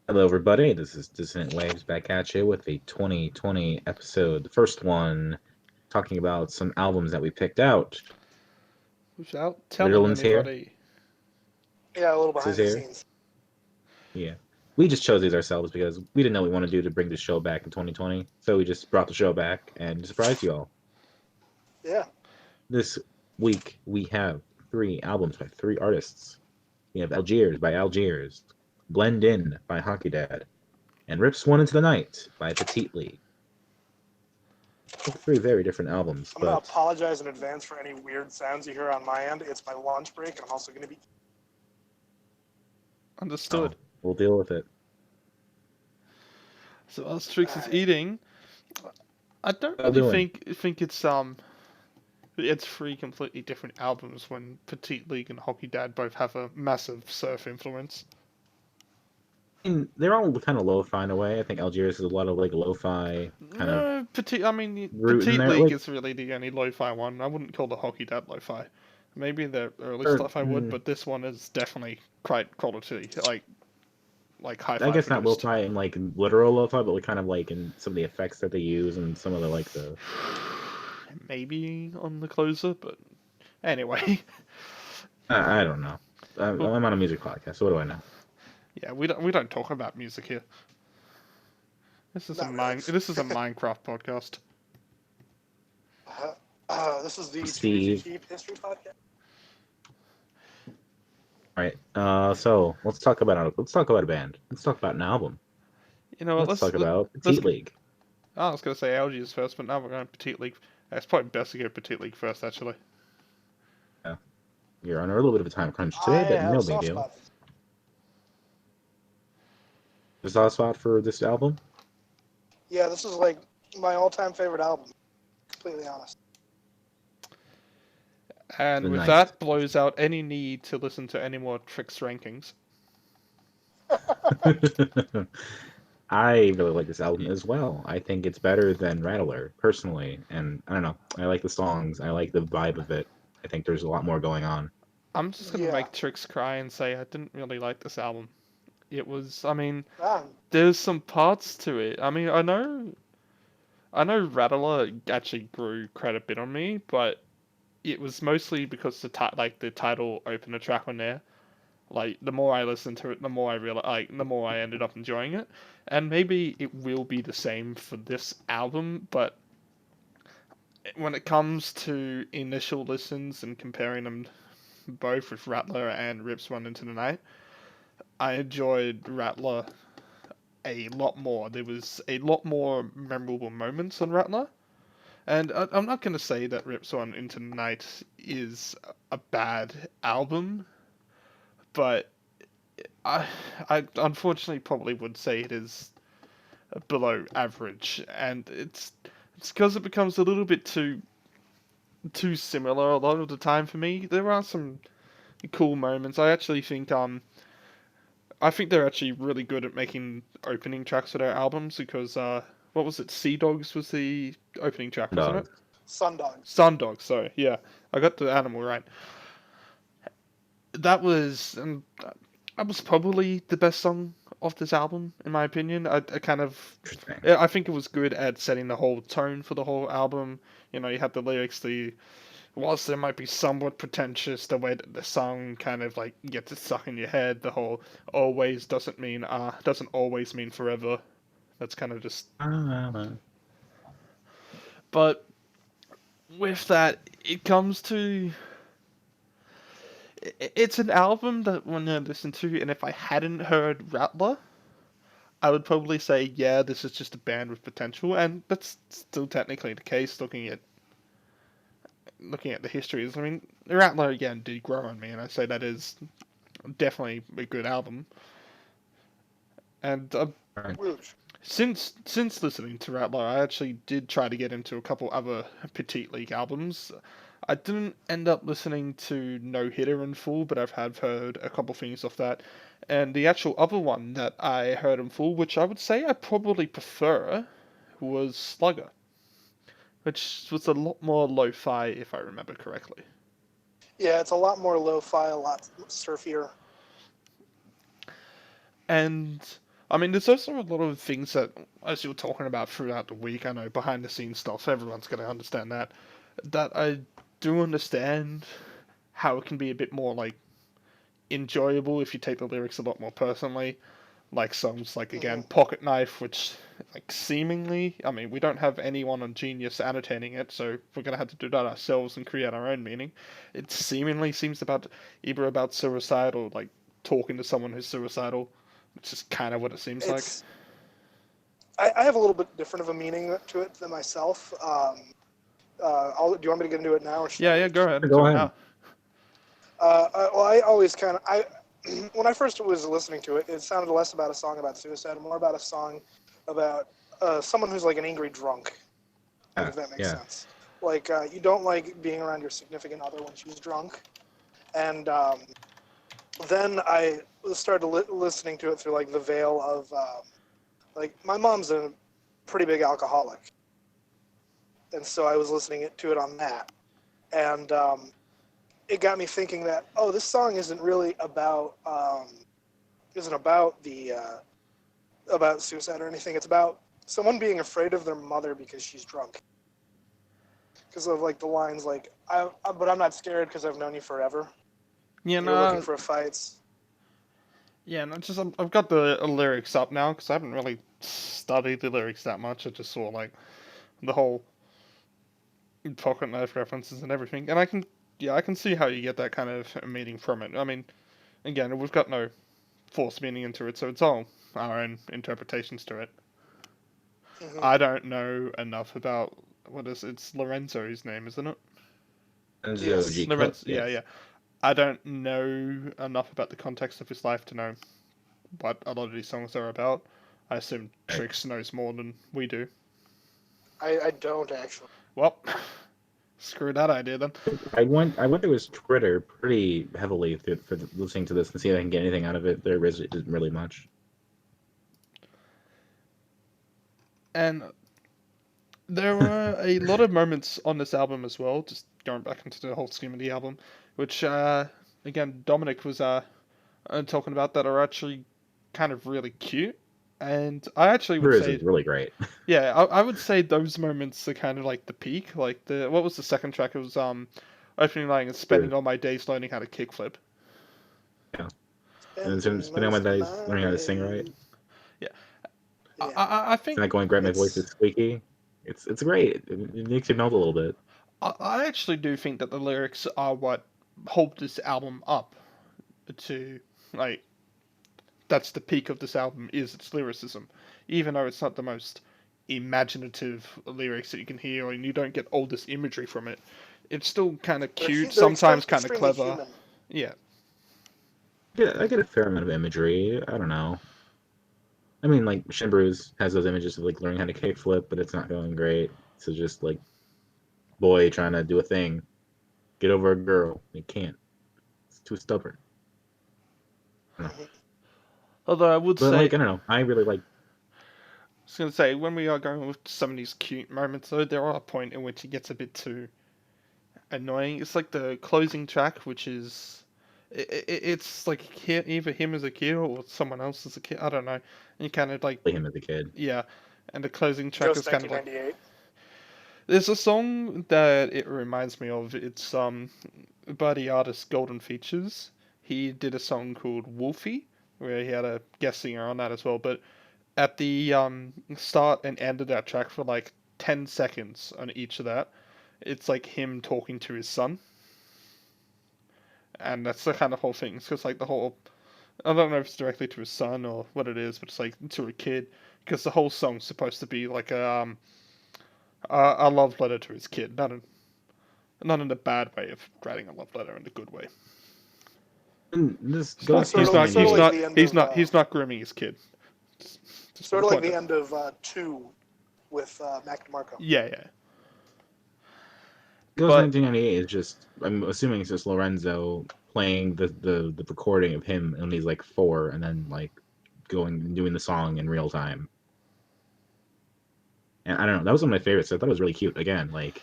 Hello, everybody. This is Dissonant Waves back at you with the 2020 episode, the first one, talking about some albums that we picked out. Without telling Litterland's here. anybody. Yeah, a little This is behind the here. scenes. Yeah. We just chose these ourselves because we didn't know what we want to do to bring the show back in 2020. So we just brought the show back and surprised you all. Yeah. This week we have three albums by three artists. We have Algiers by Algiers, Blend In by Hockey Dad, and Rips One Into the Night by Petite League. Three very different albums, I'm going to but apologize in advance for any weird sounds you hear on my end. It's my lunch break, and I'm also going to be. Understood. oh, we'll deal with it. So Asterix is eating. I don't How really doing? think it's three completely different albums when Petite League and Hockey Dad both have a massive surf influence. I mean, they're all kind of lo-fi in a way. I think Algiers is a lot of like lo-fi kind of No, root in Petite there. League Like, is really the only lo-fi one. I wouldn't call the Hockey Dad lo-fi. Maybe the early or, stuff I would, but this one is definitely quite quality, like I hi-fi guess not produced. lo-fi in like literal lo-fi, but like kind of like in some of the effects that they use and some of the like the. Maybe on the closer, but anyway. I don't know. I'm on a music podcast, so what do I know? Yeah, we don't talk about music here. Not really. This is a Minecraft podcast. This is the Too Easy Steve. Keep History Podcast. All right. So let's talk about a band. Let's talk about an album. You know what? Let's talk about Let's. Petite League. Oh, I was gonna say Algae is first, but now we're going Petite League. It's probably best to go Petite League first, actually. Yeah. You're on a little bit of a time crunch I today, but have a no big soft deal. spot. The soft spot for this album? Yeah, this is like my all-time favorite album. Completely honest. And with Nice. that, blows out any need to listen to any more Tricks rankings. I really like this album as well. I think it's better than Rattler, personally. And I don't know. I like the songs. I like the vibe of it. I think there's a lot more going on. I'm just gonna Yeah. make Tricks cry and say I didn't really like this album. It was, Ah, there's some parts to it. I know Rattler actually grew quite a bit on me, but it was mostly because the title opener track on there. Like the more I listened to it, the more I realized, the more I ended up enjoying it. And maybe it will be the same for this album, but when it comes to initial listens and comparing them both with Rattler and Rips One Into the Night, I enjoyed Rattler a lot more. There was a lot more memorable moments on Rattler. And I'm not going to say that Rips One Into the Night is a bad album, but I, I unfortunately probably would say it is below average, and it's because it becomes a little bit too similar a lot of the time for me. There are some cool moments. I think they're actually really good at making opening tracks for their albums because what was it? Sea Dogs was the opening track, wasn't it? Dog. Sundogs. Sundog, sorry. Yeah, I got the animal right. That was that was probably the best song of this album, in my opinion. I kind of, Interesting. I think it was good at setting the whole tone for the whole album. You know, you had the lyrics, whilst they might be somewhat pretentious, the way that the song kind of like gets it stuck in your head. The whole always doesn't always mean forever. That's kind of just. But with that, it comes to it's an album that when I listen to, and if I hadn't heard Rattler, I would probably say, yeah, this is just a band with potential, and that's still technically the case. Looking at the histories, I mean, Rattler again did grow on me, and I say that is definitely a good album. And Rouge. since listening to Rattler, I actually did try to get into a couple other Petite League albums. I didn't end up listening to No Hitter in full, but I've heard a couple things off that. And the actual other one that I heard in full, which I would say I probably prefer, was Slugger, which was a lot more lo-fi if I remember correctly. Yeah, it's a lot more lo-fi, a lot surfier. And I mean, there's also a lot of things that, as you were talking about throughout the week, I know behind the scenes stuff, everyone's going to understand that I do understand how it can be a bit more, like, enjoyable if you take the lyrics a lot more personally. Like songs like, again, Mhm. Pocket Knife, which, like, seemingly, I mean, we don't have anyone on Genius annotating it, so we're going to have to do that ourselves and create our own meaning. It seemingly seems either about suicide or, like, talking to someone who's suicidal, which is kind of what it seems like. It's I have a little bit different of a meaning to it than myself. Do you want me to get into it now, or should I Yeah, wait? go ahead. Go Do it ahead. now. I always kind of when I first was listening to it, it sounded less about a song about suicide, and more about a song about someone who's like an angry drunk. Like, if that makes Yeah. sense. Like you don't like being around your significant other when she's drunk, and then I started listening to it through like the veil of like my mom's a pretty big alcoholic, and so I was listening to it on that, and it got me thinking that this song isn't really about the about suicide or anything. It's about someone being afraid of their mother because she's drunk. Because of like the lines like but I'm not scared because I've known you forever. Yeah, You're looking no, for fights. yeah, no, just I've got the lyrics up now because I haven't really studied the lyrics that much. I just saw like the whole pocket knife references and everything, and I can see how you get that kind of meaning from it. I mean, again, we've got no forced meaning into it, so it's all our own interpretations to it. Mm-hmm. I don't know enough about it's Lorenzo his name, isn't it? Enzo Yes. G. Clip, Lorenzo, yeah, yes. yeah. I don't know enough about the context of his life to know what a lot of these songs are about. I assume Right. Trix knows more than we do. I don't actually. Well, screw that idea then. I went through his Twitter pretty heavily for listening to this and see if I can get anything out of it. There isn't really much. And there were a lot of moments on this album as well, just going back into the whole scheme of the album, which, again, Dominic was talking about that are actually kind of really cute. And I actually would Bruce is say, really great. yeah, I would say those moments are kind of like the peak. Like what was the second track? It was opening line and spending all my days learning how to kickflip. Yeah. And then Spending spending on my most of days my learning how to sing right. days. Yeah, Yeah. I It's think not going grab my voice is It's squeaky. It's great. It makes you melt a little bit. I actually do think that the lyrics are what hold this album up to like that's the peak of this album is its lyricism, even though it's not the most imaginative lyrics that you can hear, and you don't get all this imagery from it. It's still kind of cute, they're sometimes kind of extremely clever. human. Yeah, Yeah, I get a fair amount of imagery. I don't know. I mean, like Shinbru's has those images of like learning how to kickflip, but it's not going great. So just like boy trying to do a thing, get over a girl, he can't. It's too stubborn. I don't know. Mhm. although I would But say, like I don't know. I really like. I was going to say when we are going with some of these cute moments, though, there are a point in which it gets a bit too annoying. It's like the closing track, which is it's like either him as a kid or someone else as a kid. I don't know. And you kind of like Play him as a kid. yeah, and the closing track Ghost is kind of like 1998. there's a song that it reminds me of. It's by the artist Golden Features. He did a song called Wolfie, where he had a guest singer on that as well. But at the start and end of that track for like 10 seconds on each of that, it's like him talking to his son, and that's the kind of whole thing. It's just like the whole. I don't know if it's directly to his son or what it is, but it's like to a kid because the whole song's supposed to be like a love letter to his kid, not in a bad way of writing a love letter, in a good way. And this He's goes not. hand He's in not. hand. sort of He's like not. the end He's of not. He's not grooming his kid. Just sort want of to like point the that. end of 2 with Mac DeMarco. Yeah, yeah. Ghost But 1998 is just. I'm assuming it's just Lorenzo playing the recording of him when he's like 4, and then like going and doing the song in real time. And I don't know. That was one of my favorites. I thought it was really cute. Again, like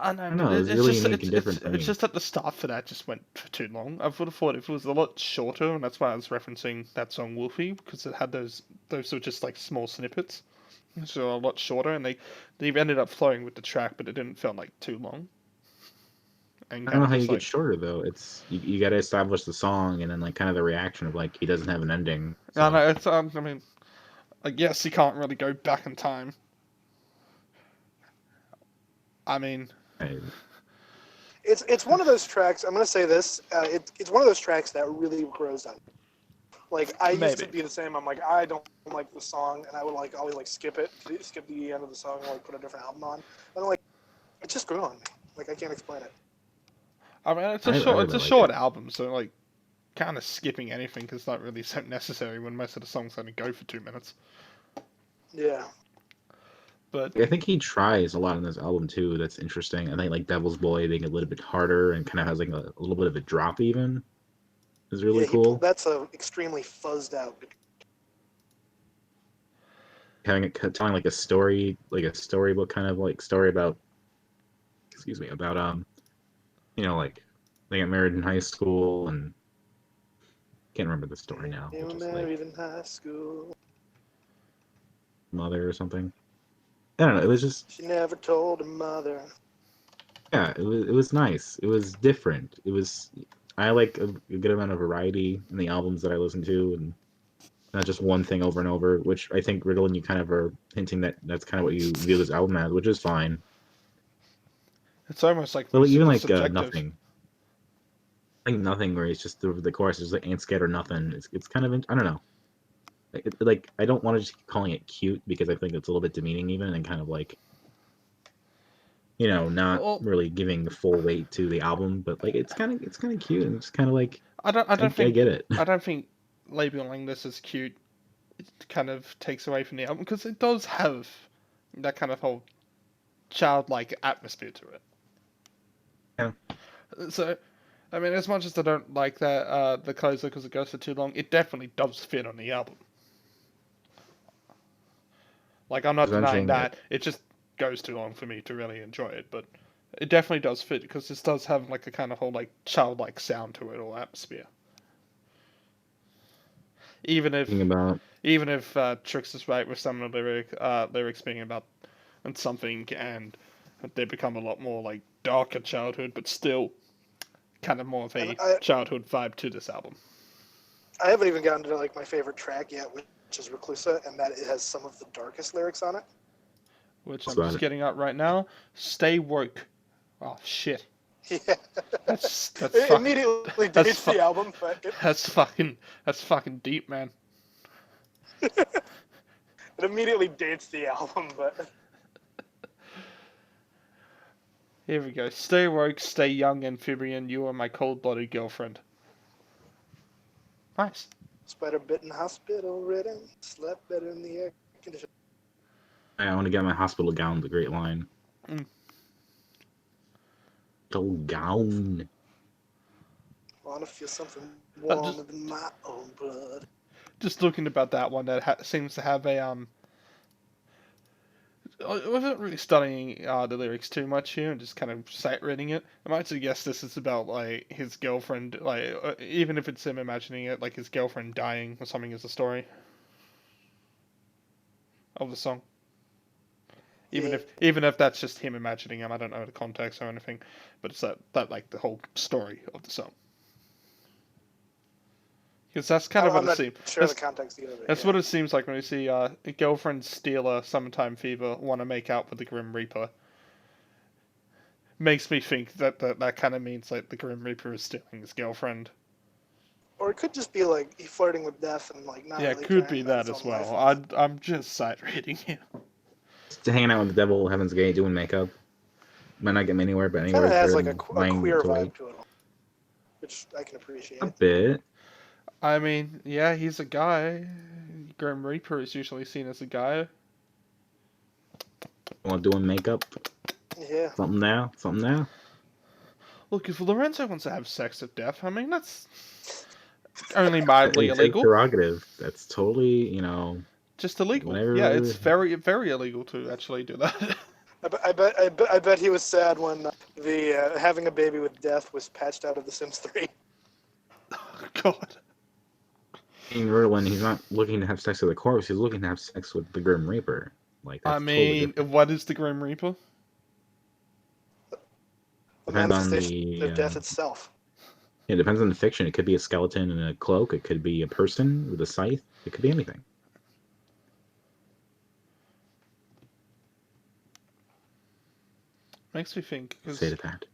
I know, I don't but know. It was it's really just unique and different for it's me. just at the start for that just went for too long. I would have thought if it was a lot shorter, and that's why I was referencing that song Wolfie, because it had those were just like small snippets, so a lot shorter, and they ended up flowing with the track, but it didn't feel like too long, and I don't kind know of how you just get like shorter though. It's you got to establish the song and then like kind of the reaction of like he doesn't have an ending. I So know it's I mean, I guess you can't really go back in time. I mean, I, It's one of those tracks. I'm gonna say this. It's one of those tracks that really grows on. Like I used to maybe. be the same. I'm like I don't like the song, and I would like always like skip the end of the song, and like put a different album on. And I'm like, it just grew on me. Like I can't explain it. I mean, it's I it's really a like short it. album, so like kind of skipping anything is not really so necessary when most of the songs only go for 2 minutes. Yeah. But I think he tries a lot on this album too. That's interesting. I think like Devil's Boy being a little bit harder and kind of has like a little bit of a drop even is really Yeah, cool. that's a extremely fuzzed out. Having it telling like a storybook kind of like story about, excuse me, about like they got married in high school and can't remember the story now. They But were just like married in high school. mother or something. I don't know. It was just She never told her mother. yeah. It was nice. It was different. It was I like a good amount of variety in the albums that I listen to and not just one thing over and over. Which I think Riddle and you kind of are hinting that that's kind of what you view this album as, which is fine. it's almost like But like, even super like subjective. nothing. Like nothing where it's just the chorus is like ain't scared or nothing. It's kind of I don't know. Like I don't want to just keep calling it cute because I think it's a little bit demeaning even and kind of like not Well, really giving the full weight to the album. But like it's kind of cute and it's kind of like I get it. I don't think labeling this as cute kind of takes away from the album because it does have that kind of whole childlike atmosphere to it. Yeah. So, I mean, as much as I don't like that the closer because it goes for too long, it definitely does fit on the album. Like I'm I not was denying mentioning that that it just goes too long for me to really enjoy it, but it definitely does fit because this does have like a kind of whole like childlike sound to it or atmosphere. Even thinking if about even if Trix is right with some of the lyrics being about and something and they become a lot more like darker childhood, but still kind of more of And a childhood vibe to this album. I haven't even gotten to like my favorite track yet, which is Reclusa, and that it has some of the darkest lyrics on it. Which what's I'm about just it. getting at right now. Stay woke. Oh shit. Yeah. That's It fucking immediately that's dates the album, but that's fucking deep, man. it immediately dates the album, but Here we go. Stay woke, stay young, amphibian. You are my cold-blooded girlfriend. Nice. spider bitten, hospital ridden, slept better in the air conditioning. I want to get my hospital gown. The great line. Mm. Oh, gown. Want to feel something just warmer than my own blood. just looking about that one that seems to have a I wasn't really studying the lyrics too much here and just kind of sight reading it. I might suggest this is about like his girlfriend, like even if it's him imagining it, like his girlfriend dying or something is the story of the song. Yeah. Even if that's just him imagining him, I don't know the context or anything, but it's that like the whole story of the song. Because that's kind of what I'm it not seems. sure the context either. That's Yeah. what it seems like when we see girlfriend steal a summertime fever, want to make out with the Grim Reaper. Makes me think that kind of means like the Grim Reaper is stealing his girlfriend. Or it could just be like he flirting with death and like not Yeah, really it could caring be about that his as own life. well. I'm just sight reading here. Just hanging out with the devil, Heaven's Gate, doing makeup. Might not get me anywhere, but Kind anywhere of is has better like a than lying queer to wait. vibe to it, which I can appreciate. A bit. I mean, yeah, he's a guy. Grim Reaper is usually seen as a guy. While doing makeup. Yeah. Something now. Something now. Look, if Lorenzo wants to have sex with death, I mean that's only mildly It's his illegal. prerogative. That's totally, Just illegal. Yeah, whenever. it's very, very illegal to actually do that. I bet he was sad when the having a baby with death was patched out of The Sims 3. Oh, God. In Ritalin, he's not looking to have sex with a corpse. He's looking to have sex with the Grim Reaper. Like that's I totally mean, different. what is the Grim Reaper? The Depends on manifestation of death itself. it depends on the fiction. It could be a skeleton in a cloak. It could be a person with a scythe. It could be anything. Makes me think Say to that.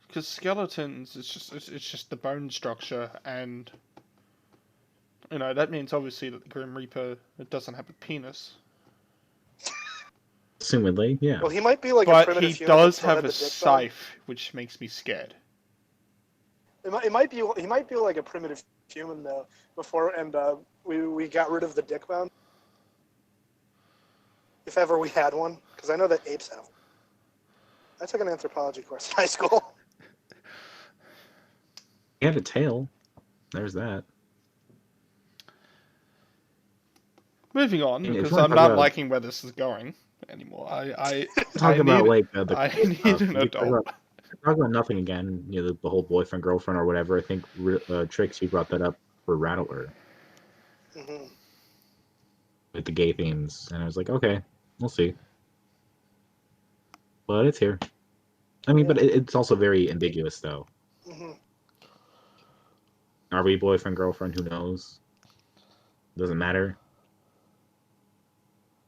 because skeletons, it's just the bone structure, and that means obviously that the Grim Reaper doesn't have a penis, Assumedly, yeah. Well, he might be like a but primitive he human. does that still have had a the dick bone. scythe, which makes me scared. It might be he might be like a primitive human though. Before and we got rid of the dick bone. If ever we had one, because I know that apes have. I took an anthropology course in high school. He had a tail. There's that. Moving on, And if because you wanna I'm talk not about- liking where this is going anymore. I Talk about need like I need stuff. an adult. Talk about nothing again. The whole boyfriend girlfriend or whatever. I think Trix, you brought that up for Rattler Mm-hmm. with the gay themes, and I was like, okay, we'll see. But it's here. I mean, but it's also very ambiguous, though. Mm-hmm. Are we boyfriend girlfriend? Who knows? Doesn't matter.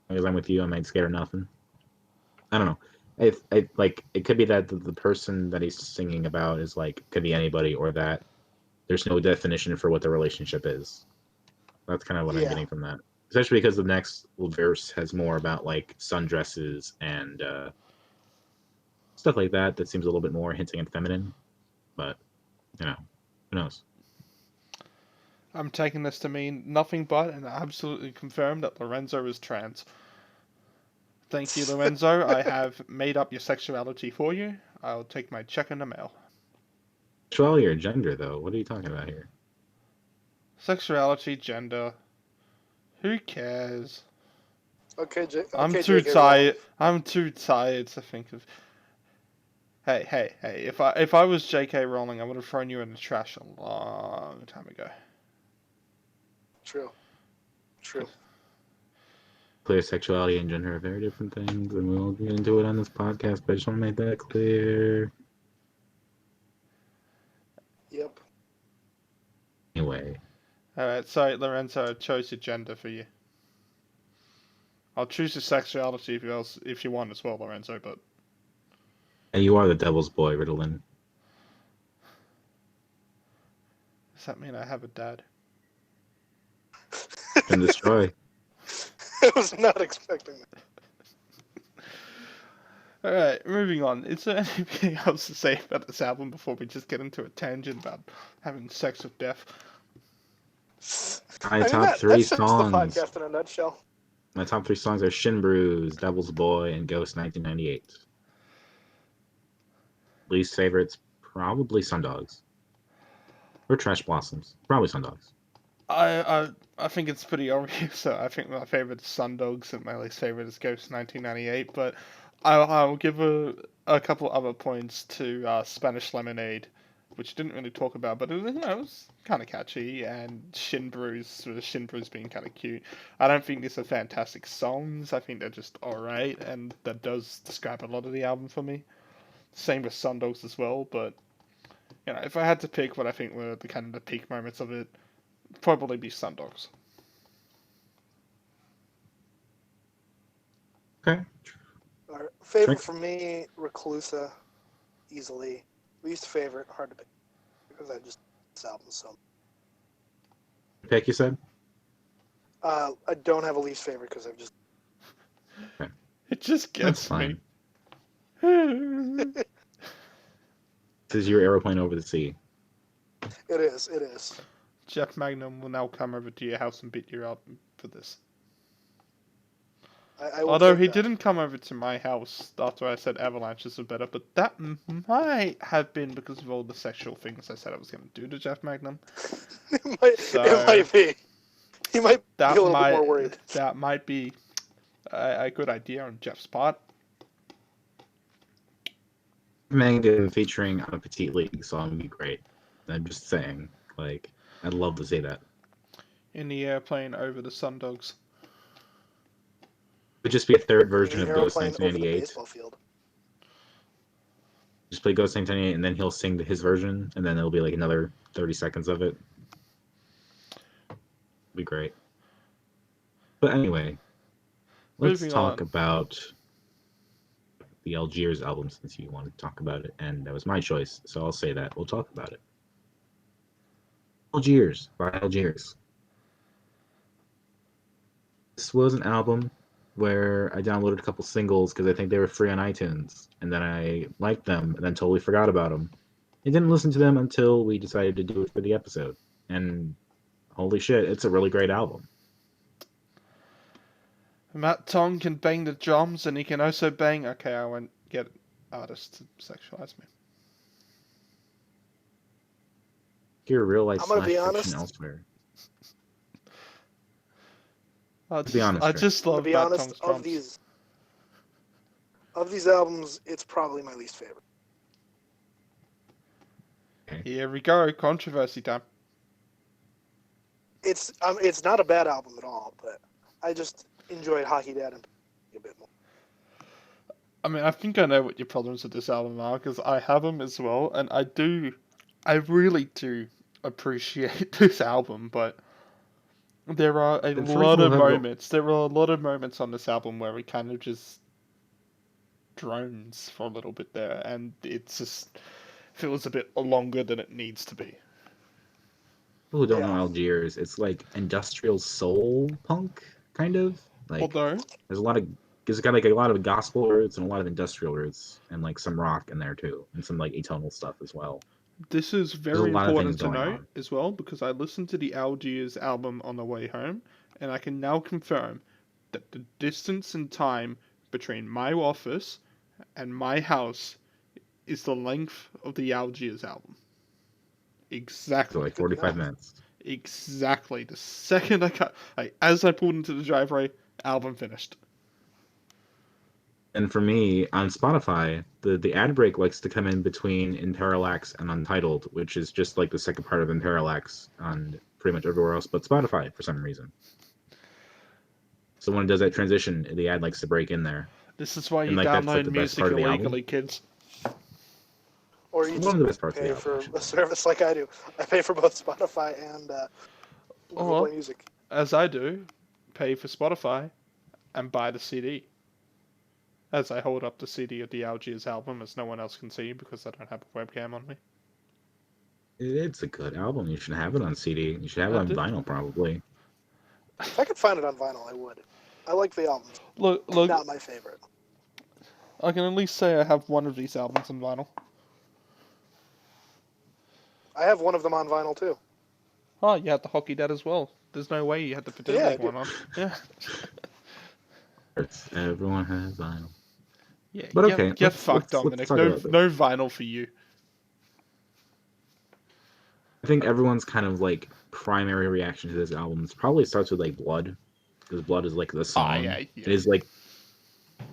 As long as I'm with you, I ain't scared of nothing. I don't know. I like it could be that the person that he's singing about is like could be anybody, or that there's no definition for what the relationship is. That's kind of what I'm Yeah. getting from that. Especially because the next verse has more about like sundresses and stuff like that. That seems a little bit more hinting at feminine. But who knows? I'm taking this to mean nothing but and absolutely confirmed that Lorenzo is trans. Thank you, Lorenzo. I have made up your sexuality for you. I'll take my check in the mail. Sexuality or gender, though? What are you talking about here? Sexuality, gender. Who cares? Okay, I'm okay, too J.K. tired. I'm too tired to think of. Hey! If I was J.K. Rowling, I would have thrown you in the trash a long time ago. True. Clear sexuality and gender are very different things, and we won't get into it on this podcast, but I just want to make that clear. Yep. Anyway. Alright, sorry, Lorenzo, I chose your gender for you. I'll choose your sexuality if you want as well, Lorenzo, but... And you are the devil's boy, Ritalin. Does that mean I have a dad? And destroy. I was not expecting that. Alright, moving on. Is there anything else to say about this album before we just get into a tangent about having sex with death? My top three that fits songs. the podcast in a nutshell. My top three songs are Shin Brews, Devil's Boy, and Ghost 1998. Least favorites, probably Sundogs. Or Trash Blossoms. Probably Sundogs. I think it's pretty obvious. So I think my favorite is Sundogs and my least favorite is Ghost 1998. But I'll give a couple other points to Spanish Lemonade, which didn't really talk about, but it was kind of catchy, and Shin Brews, with Shin Brews being kind of cute. I don't think these are fantastic songs. I think they're just alright, and that does describe a lot of the album for me. Same with Sundogs as well, but if I had to pick what I think were the kind of the peak moments of it, probably be Sundogs. Okay. All right. Favorite for me, Reclusa, easily. Least favorite, hard to pick because I just this album so. Pick, you said? I don't have a least favorite because I've just. Okay. It just gets That's me. fine. This is your aeroplane over the sea. It is. Jeff Magnum will now come over to your house and beat you up for this. I will Although take he that. didn't come over to my house after I said avalanches were better, but that might have been because of all the sexual things I said I was going to do to Jeff Magnum. It might be. He might be a little bit more worried. That might be a good idea on Jeff's part. Manga featuring a Petite League song would be great. I'm just saying, like, I'd love to see that. In the airplane over the Sundogs. It would just be a third In version the of Ghost airplane over the 1998. baseball field. Just play Ghost 1998, and then he'll sing his version, and then it'll be like another 30 seconds of it. It'd be great. But anyway, let's Moving talk on. about the Algiers album since you wanted to talk about it, and that was my choice, so I'll say that. We'll talk about it. Algiers by Algiers. This was an album where I downloaded a couple singles because I think they were free on iTunes, and then I liked them, and then totally forgot about them. I didn't listen to them until we decided to do it for the episode, and holy shit, it's a really great album. Matt Tong can bang the drums, and he can also bang. Okay, I won't get artists to sexualize me. Hear real life I'm gonna slash be fiction honest. elsewhere. I be honest, I Trey. just To love be Matt honest, Tong's drums. of these albums, it's probably my least favorite. Here we go, controversy time. It's not a bad album at all, but I just enjoyed Hockey Dad a bit more. I mean, I think I know what your problems with this album are, because I have them as well, and I really do appreciate this album, but there are a And for lot people of who have moments. There are a lot of moments on this album where it kind of just drones for a little bit there, and it just feels a bit longer than it needs to be. people who don't know Yeah. Algiers, it's like industrial soul punk, kind of. Like Although, there's got like a lot of gospel roots and a lot of industrial roots, and like some rock in there too, and some like atonal stuff as well. this is There's a very lot of things important to going note on. as well, because I listened to the Algiers album on the way home, and I can now confirm that the distance and time between my office and my house is the length of the Algiers album. So Exactly. like Good 45 enough. minutes. Exactly. The second as I pulled into the driveway, album finished. And for me, on Spotify, the ad break likes to come in between In Parallax and Untitled, which is just like the second part of In Parallax on pretty much everywhere else but Spotify for some reason. So when it does that transition, the ad likes to break in there. This is why And you like that's like download the best music part of the album. illegally, kids. Or you One just of the best parts of pay the album. for a service like I do. I pay for both Spotify and Google Or- Play Music. As I do, pay for Spotify and buy the CD. As I hold up the CD of the Algiers album, as no one else can see because I don't have a webcam on me. It's a good album. You should have it on CD. You should have it I on do. vinyl, probably. If I could find it on vinyl, I would. I like the album. Look, Not my favorite. I can at least say I have one of these albums on vinyl. I have one of them on vinyl too. Oh, you had the Hockey Dad as well. There's no way you had the Petite Yeah, I League do. one on. Yeah. Everyone has vinyl. Yeah, But okay, get let's fucked, Dominic. talk No, about this. no vinyl for you. I think everyone's kind of like primary reaction to this album probably starts with like Blood, because Blood is like the song. yeah. It is like,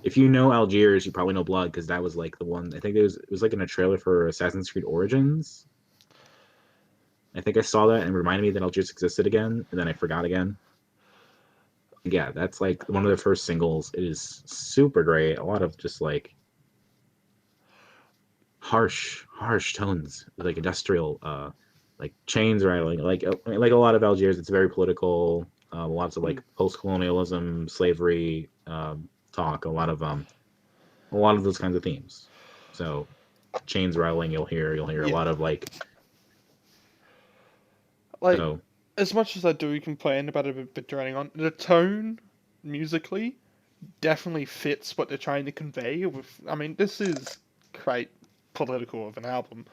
if you know Algiers, you probably know Blood because that was like the one. I think it was like in a trailer for Assassin's Creed Origins. I think I saw that and it reminded me that Algiers existed again, and then I forgot again. Yeah, that's like one of their first singles. It is super great. A lot of just like harsh tones, like industrial, like chains rattling, like a lot of Algiers. It's very political. Lots of like post-colonialism, slavery talk. A lot of those kinds of themes. So chains rattling, you'll hear a lot of like. So, as much as I do complain about it a bit draining on, the tone musically definitely fits what they're trying to convey. I mean, this is quite political of an album.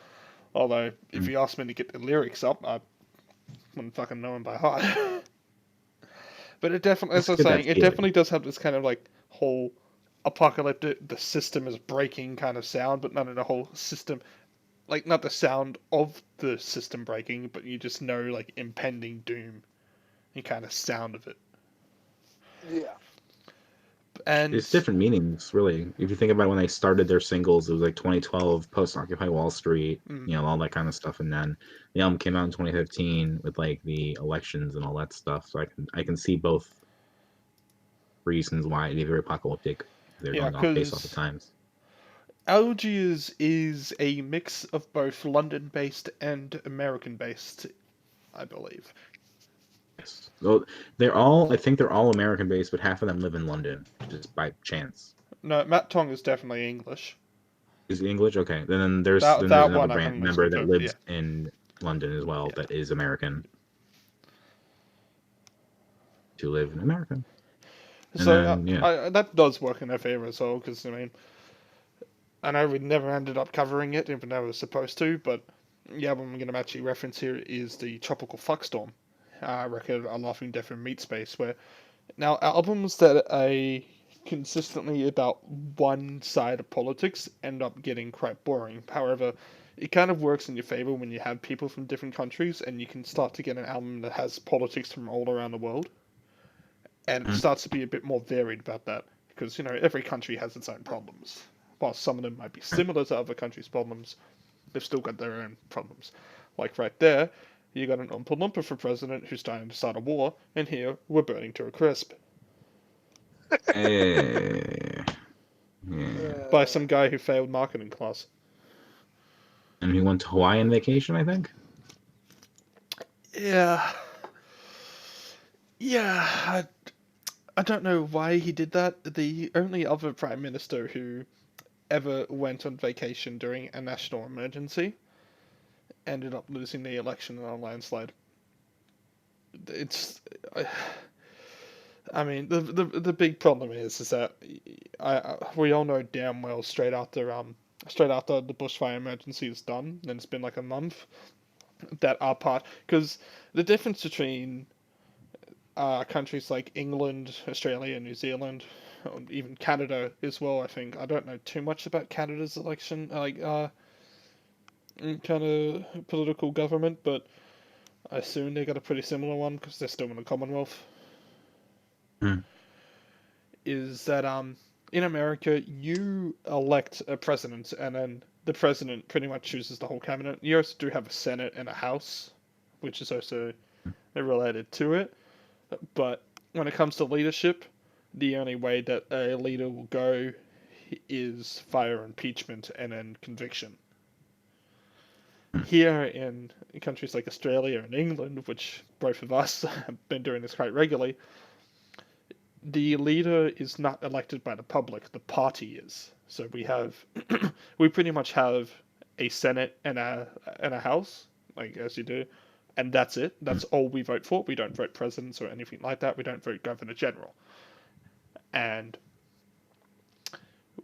Although, if you ask me to get the lyrics up, I wouldn't fucking know them by heart. But it definitely, as I was saying, it definitely does have this kind of like whole apocalyptic, the system is breaking kind of sound, but not in a whole system. Like, not the sound of the system breaking, but you just know, like, impending doom and kind of sound of it. Yeah. And It's different meanings, really. If you think about when they started their singles, it was like 2012, post Occupy Wall Street, all that kind of stuff, and then the album came out in 2015 with like the elections and all that stuff. So I can see both reasons why it'd be very apocalyptic. They're yeah, going off based off the because times. Algiers is a mix of both London-based and American-based, I believe. Yes. Well, I think they're all American based, but half of them live in London just by chance. No, Matt Tong is definitely English. Is it English? Okay. Then That there's that another one I brand can member speak that of. Yeah, lives in London as well yeah. that is American to live in America. And So then that does work in their favor as well, because I know we never ended up covering it, even though we were supposed to. But the album I'm going to actually reference here is the Tropical Fuckstorm record, A Laughing Death in Meat Space. Where now albums that are consistently about one side of politics end up getting quite boring. However, it kind of works in your favor when you have people from different countries, and you can start to get an album that has politics from all around the world, and it starts to be a bit more varied about that, because every country has its own problems. While some of them might be similar to other countries' problems, they've still got their own problems. Like right there, you got an Oompa Loompa for president who's trying to start a war, and here we're burning to a crisp yeah. by some guy who failed marketing class. And he went to Hawaii on vacation, I think. Yeah, yeah. I don't know why he did that. The only other prime minister who ever went on vacation during a national emergency ended up losing the election in a landslide. It's, I mean, the big problem is that we all know damn well straight after the bushfire emergency is done, and it's been like a month, that our part, because the difference between countries like England, Australia, New Zealand, or even Canada as well. I don't know too much about Canada's election, kind of political government, but I assume they got a pretty similar one because they're still in the Commonwealth. Hmm. Is that in America you elect a president, and then the president pretty much chooses the whole cabinet. You also do have a Senate and a House, which is also related to it. But when it comes to leadership, the only way that a leader will go is via impeachment and then conviction. Here in countries like Australia and England, which both of us have been doing this quite regularly, the leader is not elected by the public, the party is. So we pretty much have a Senate and a House, like as you do, and that's it. That's all we vote for. We don't vote presidents or anything like that. We don't vote governor general. And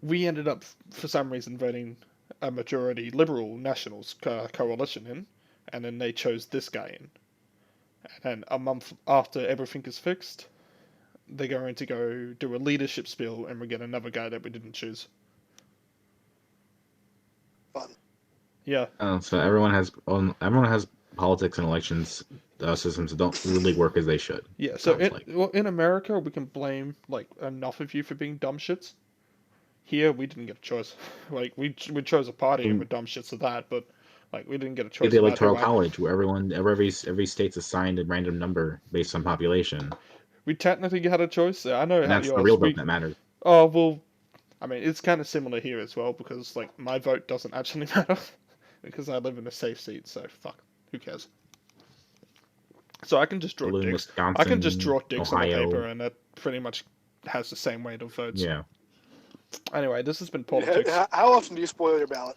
we ended up, for some reason, voting a majority Liberal Nationals coalition in, and then they chose this guy in. And then a month after everything is fixed, they're going to go do a leadership spiel, and we get another guy that we didn't choose. Fun. Yeah. So everyone has politics and elections systems that don't really work as they should. Yeah. So in America, we can blame like enough of you for being dumb shits. Here, we didn't get a choice. Like we chose a party and we're dumb shits of that, but like we didn't get a choice. The electoral college, where every state's assigned a random number based on population. We technically had a choice. I know And how that's the real vote that matters. Oh well, I mean it's kind of similar here as well, because like my vote doesn't actually matter because I live in a safe seat. So fuck, who cares? So I can just draw dicks. Wisconsin, I can just draw dicks Ohio. on the paper, and that pretty much has the same weight of votes. Yeah. Anyway, this has been politics. How often do you spoil your ballot?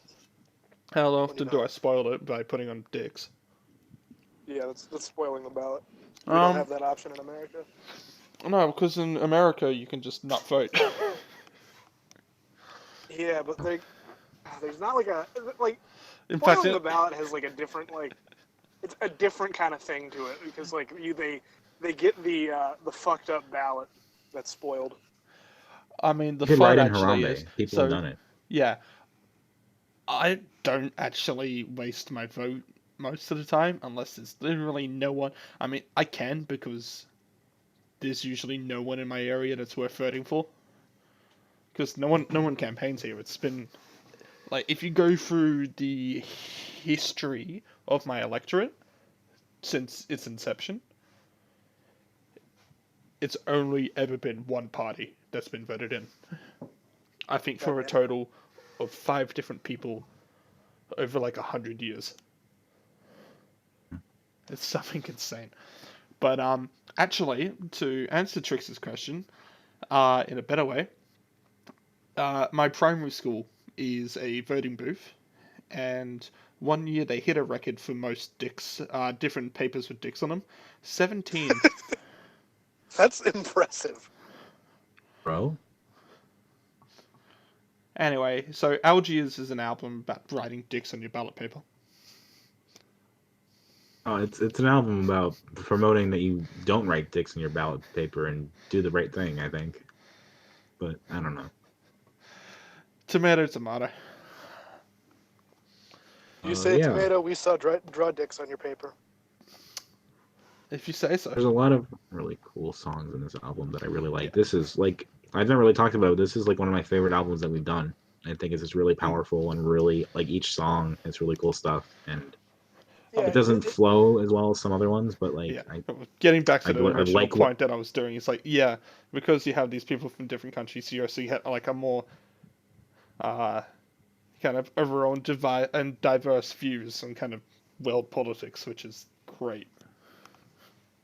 How often do I spoil it by putting on dicks? Yeah, that's spoiling the ballot. We don't have that option in America. No, because in America you can just not vote. Yeah, but there's not In spoiling fact, the ballot has like a different it's a different kind of thing to it, because like they get the fucked up ballot that's spoiled. I mean, the you fun in actually Harambe. is People have done it. Yeah, I don't actually waste my vote most of the time unless there's literally no one. I mean, I can because there's usually no one in my area that's worth voting for. because no one campaigns here. It's been like, if you go through the history of my electorate since its inception, it's only ever been one party that's been voted in. I think for a total of 5 different people over like 100 years. It's something insane. But actually, to answer Trix's question, in a better way, my primary school is a voting booth, and one year they hit a record for most dicks, different papers with dicks on them. 17. That's impressive. Bro. Anyway, so Algiers is an album about writing dicks on your ballot paper. Oh, it's an album about promoting that you don't write dicks on your ballot paper and do the right thing, I think. But I don't know. Tomato, tomato. You say yeah. tomato, we saw draw dicks on your paper. If you say so. There's a lot of really cool songs in this album that I really like. This is like, I've never really talked about it. This is like one of my favorite albums that we've done. I think it's just really powerful and really, like, each song has really cool stuff. And Yeah, it doesn't flow as well as some other ones, but like, Yeah. Getting back to the I original like point that I was doing, it's like, yeah, because you have these people from different countries, you also get like a more kind of overall and diverse views on kind of world politics, which is great.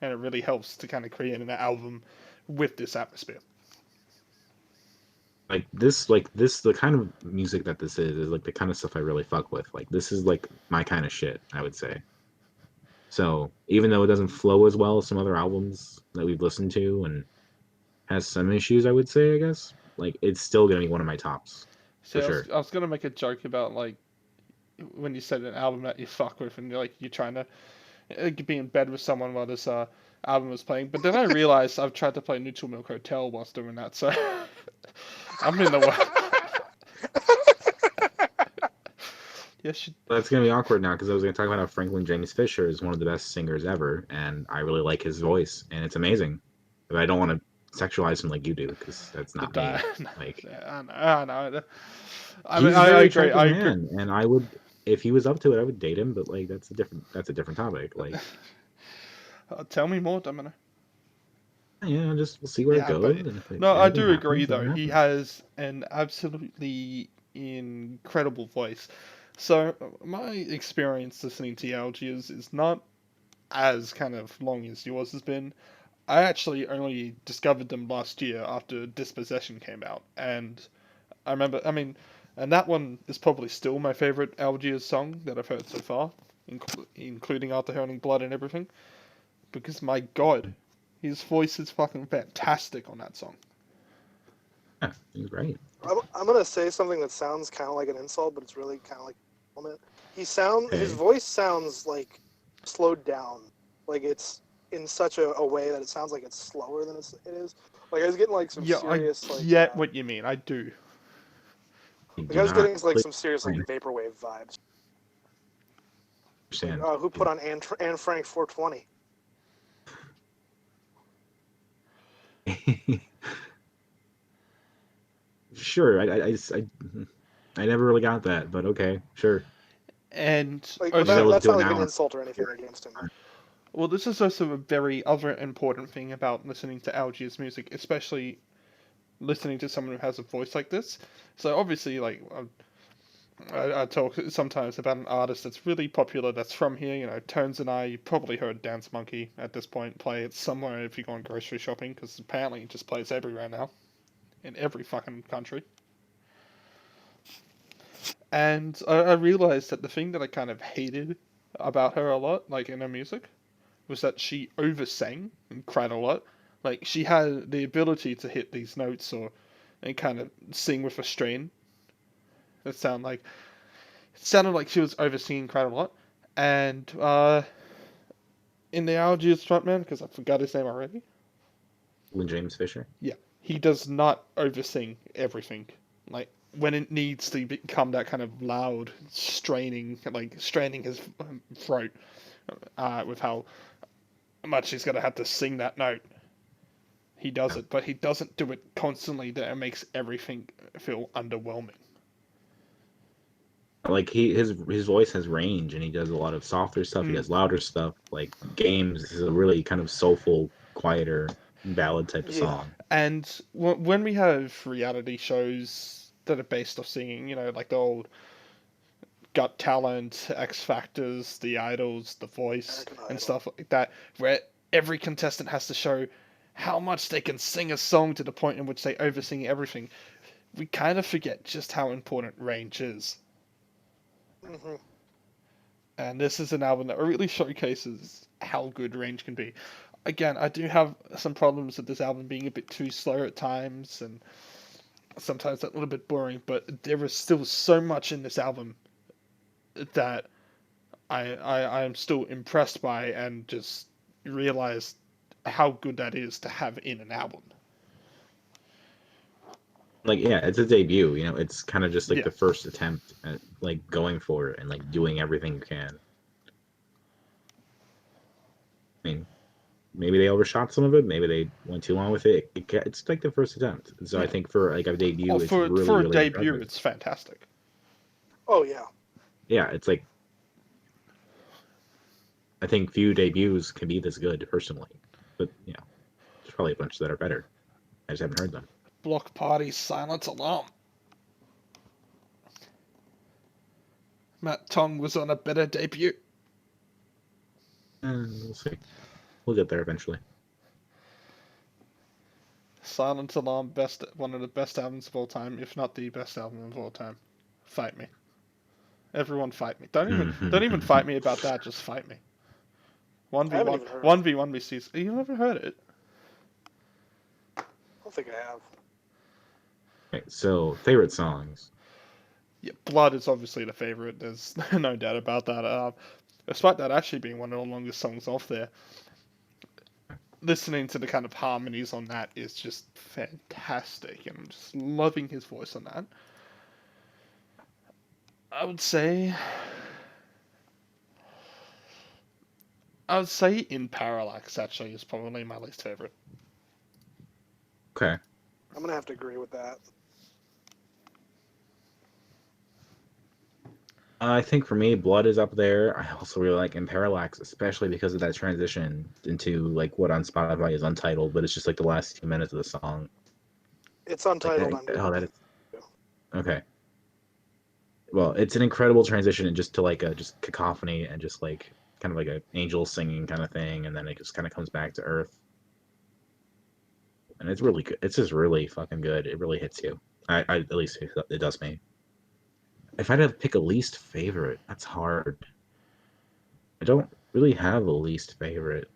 And it really helps to kind of create an album with this atmosphere. the kind of music that this is like the kind of stuff I really fuck with. Like, this is like my kind of shit, I would say. So even though it doesn't flow as well as some other albums that we've listened to and has some issues, I would say, I guess, like, it's still gonna be one of my tops. So For sure. I was gonna make a joke about like when you said an album that you fuck with and you're trying to be in bed with someone while this album was playing, but then I realized I've tried to play Neutral Milk Hotel whilst doing that, so I'm in the way. Yes. That's gonna be awkward now because I was gonna talk about how Franklin James Fisher is one of the best singers ever, and I really like his voice, and it's amazing. But I don't want to sexualize him like you do because that's not me. Like, I know. I he's mean, a very I agree. attractive I agree. man, and I would, if he was up to it, I would date him. But like, that's a different topic. Like, Tell me more, Dominic. yeah, just we'll see where it goes. But, And if no, I anything do agree happens, then though. it He happens. has an absolutely incredible voice. So my experience listening to Algiers is not as kind of long as yours has been. I actually only discovered them last year after Dispossession came out, and I remember. I mean, and that one is probably still my favorite Algiers song that I've heard so far, including After Hurling Blood and everything. Because my God, his voice is fucking fantastic on that song. Yeah, he's great. I'm gonna say something that sounds kind of like an insult, but it's really kind of like a compliment. His Okay. voice sounds like slowed down, like it's in such a way that it sounds like it's slower than it is. Like I was getting like some Yeah, serious I like. get what you mean. I do. Like I was getting like some serious like vaporwave vibes. Understand. Who put on Anne Frank 420? Sure, I never really got that, but okay, sure. And Like, oh, but Maybe I'll that's do not it like now. an insult or anything against him. well, this is also a very other important thing about listening to Algiers music, especially listening to someone who has a voice like this. So obviously, like I talk sometimes about an artist that's really popular that's from here. You know, Tones and I. You probably heard Dance Monkey at this point play it somewhere if you go on grocery shopping, because apparently it just plays everywhere now, in every fucking country. And I realized that the thing that I kind of hated about her a lot, like in her music, was that she oversang and cried a lot. Like she had the ability to hit these notes and kind of sing with a strain. It sounded like she was oversinging quite a lot. And in the Algiers frontman, because I forgot his name already. James Fisher. Yeah, he does not oversing everything. Like when it needs to become that kind of loud, straining his throat with how much he's gonna have to sing that note. He does it, but he doesn't do it constantly. That it makes everything feel underwhelming. Like his voice has range, and he does a lot of softer stuff. He does louder stuff. Like Games is a really kind of soulful, quieter ballad type of Yeah. song. And when we have reality shows that are based off singing, like the old Got Talent, X Factors, The Idols, The Voice, American and Idol. stuff like that, where every contestant has to show how much they can sing a song to the point in which they oversing everything, we kind of forget just how important range is. Hmm. And this is an album that really showcases how good range can be. Again, I do have some problems with this album being a bit too slow at times, and sometimes a little bit boring, but there is still so much in this album that I am still impressed by, and just realize how good that is to have in an album. Like, yeah, it's a debut. It's kind of just like Yeah. the first attempt at like going for it and like doing everything you can. I mean, maybe they overshot some of it. Maybe they went too long with it. It's like the first attempt. So I Yeah. think for like a Oh, debut, it's for really, for a really debut, impressive. it's fantastic. Oh yeah. Yeah, it's like I think few debuts can be this good personally, but there's probably a bunch that are better. I just haven't heard them. Block Party, Silent Alarm. Matt Tong was on a better debut. We'll see. We'll get there eventually. Silent Alarm, one of the best albums of all time, if not the best album of all time. Fight me. Everyone fight me. Don't even fight me about that, just fight me. I haven't 1v1 even heard it. 1v1 me sees. You never heard it? I don't think I have. Okay, so favorite songs. Yeah, Blood is obviously the favorite. There's no doubt about that. Despite that actually being one of the longest songs off there, listening to the kind of harmonies on that is just fantastic, and I'm just loving his voice on that. I would say, In Parallax actually is probably my least favorite. Okay. I'm gonna have to agree with that. I think for me, Blood is up there. I also really like In Parallax, especially because of that transition into like what on Spotify is untitled, but it's just like the last 2 minutes of the song. It's Like, untitled on oh, that is Google. okay. Well, it's an incredible transition just to like a just cacophony and just like kind of like an angel singing kind of thing, and then it just kind of comes back to earth. And it's really good. It's just really fucking good. It really hits you. I at least it does me. If I had to pick a least favorite, that's hard. I don't really have a least favorite.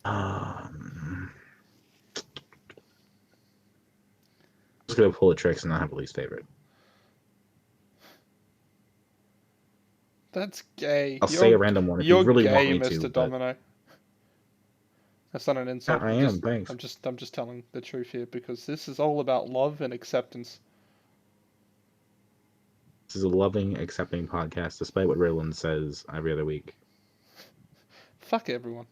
I'm just gonna pull the tricks and not have a least favorite. That's gay. I'll say a random one if you You're really want gay, me Mr. to, but Domino. That's not an yeah, insult. I am. Thanks. I'm just telling the truth here, because this is all about love and acceptance. This is a loving, accepting podcast, despite what Raylan says every other week. Fuck everyone.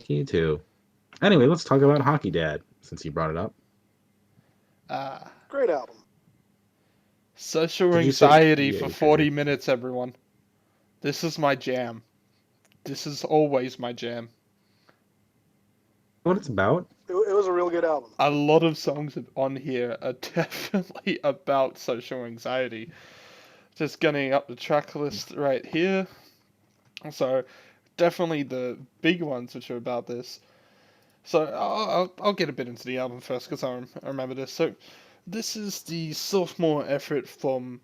You too. Anyway, let's talk about Hockey Dad, since you brought it up. Great album. Social Did you say Anxiety yeah, for your 40 favorite? minutes, everyone. This is my jam. This is always my jam. What it's about? It was a real good album. A lot of songs on here are definitely about social anxiety. Just getting up the track list right here. So, definitely the big ones which are about this. So, I'll get a bit into the album first, because I remember this. So, this is the sophomore effort from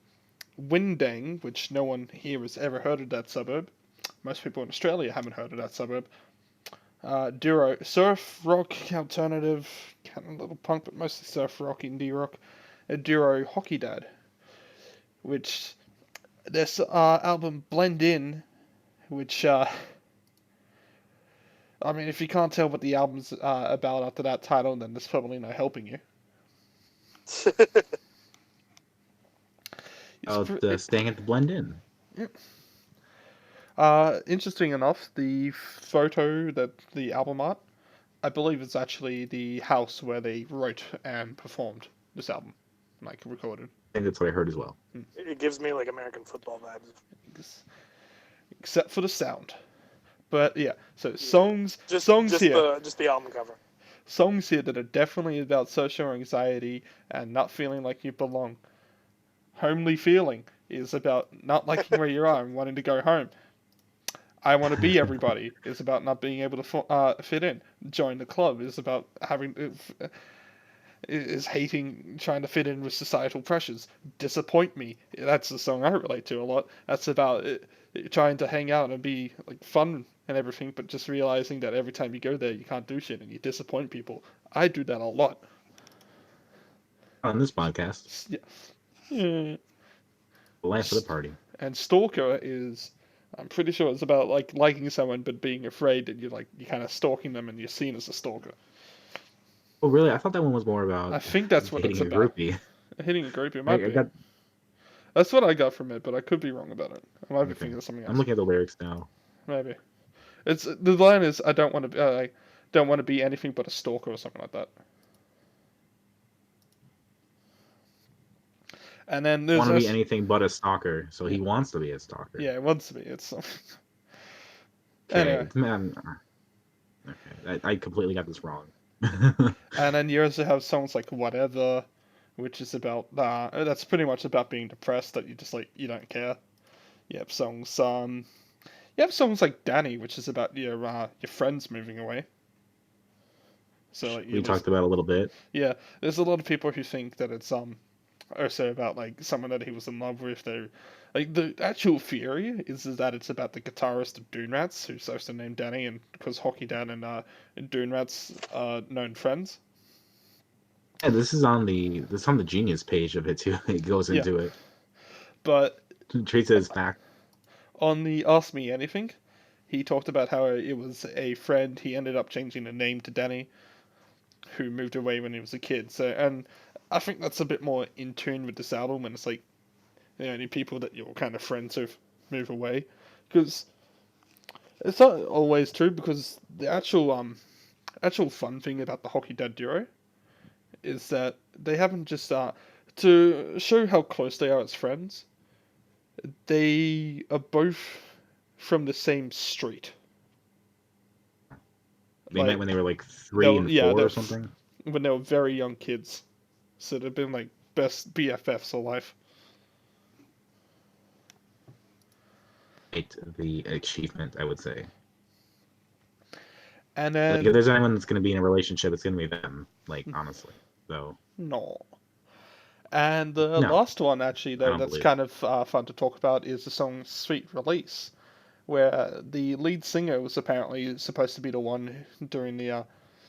Windang, which no one here has ever heard of that suburb. Most people in Australia haven't heard of that suburb. Duo surf rock alternative, kind of a little punk, but mostly surf rock, indie rock. A duo Hockey Dad, which this album Blend In, which I mean, if you can't tell what the album's about after that title, then there's probably no helping you. Staying at the Blend In. Interesting enough, the photo that the album art, I believe it's actually the house where they wrote and performed this album, like recorded. I think that's what I heard as well. It gives me like American football vibes. Except for the sound. But yeah, so songs Just here. just the album cover. Songs here that are definitely about social anxiety and not feeling like you belong. Homely Feeling is about not liking where you are and wanting to go home. I Want to Be Everybody is about not being able to fit in. Join the Club is about is hating trying to fit in with societal pressures. Disappoint Me, that's the song I relate to a lot. That's about trying to hang out and be like fun and everything, but just realizing that every time you go there, you can't do shit and you disappoint people. I do that a lot. On this podcast, Yeah. Yeah. the life of the party. And Stalker is, I'm pretty sure it's about like liking someone but being afraid that you're kind of stalking them and you're seen as a stalker. Oh, really? I thought that one was more about. I think that's what hitting it's a about. groupie. Hitting a groupie, it might I be. got. That's what I got from it, but I could be wrong about it. I might be Okay. thinking of something else. I'm looking at the lyrics now. Maybe. It's the line is I don't want to I don't want to be anything but a stalker or something like that. And then there's Want to be anything but a stalker, so he wants to be a stalker. Yeah, it wants to be. It's Okay, anyway. man. Okay, I completely got this wrong. And then you also have songs like Whatever, which is about that's pretty much about being depressed, that you just like you don't care. You have songs you have songs like Danny, which is about your friends moving away. So like, we talked about a little bit. Yeah, there's a lot of people who think that it's also about like someone that he was in love with. They like the actual theory is that it's about the guitarist of Dune Rats, who's also named Danny, and because Hockey Dad and Dune Rats are known friends. Yeah, this is on the Genius page of it too. It goes into it. But It treats it as fact. on the Ask Me Anything, he talked about how it was a friend. He ended up changing the name to Danny, who moved away when he was a kid. So, and I think that's a bit more in tune with this album, when it's like the only people that you're kind of friends with move away, because it's not always true. Because the actual fun thing about the Hockey Dad duo is that they haven't just to show how close they are as friends. They are both from the same street. They met when they were like 3 and 4 or something. When they were very young kids, so they've been like best BFFs of life. The achievement, I would say. And then like, if there's anyone that's going to be in a relationship, it's going to be them. Like honestly, so no. And the last one, actually, though, that's kind of fun to talk about is the song "Sweet Release," where the lead singer was apparently supposed to be the one during the